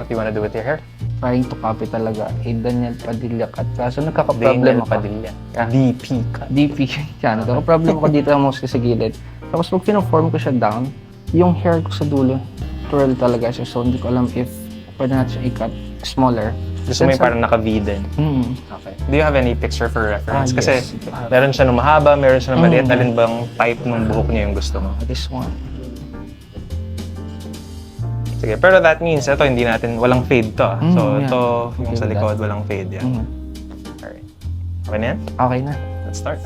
you wanna do with your hair? Trying to copy talaga. Daniel Padilla cut. Kaso nagkaka-problem Daniel ako. Padilla. DP cut. DP. Yan. Nagkaka-problem ako dito mostly sa gilid. Tapos pag pinaform ko siya down, yung hair ko sa dulo, twirl talaga siya. So hindi ko alam if pwede natin siya i-cut smaller. Gusto mo yung parang naka-V din? Okay. Do you have any picture for reference? Kasi Yes. meron siya ng mahaba, meron siya ng maliit. Alin bang type ng buhok niya yung gusto mo? This one. Sige, pero that means ito hindi natin, walang fade to. So yeah. ito, yung Okay sa with likod, walang fade yan. Alright. Okay na yan? Okay na. Let's start.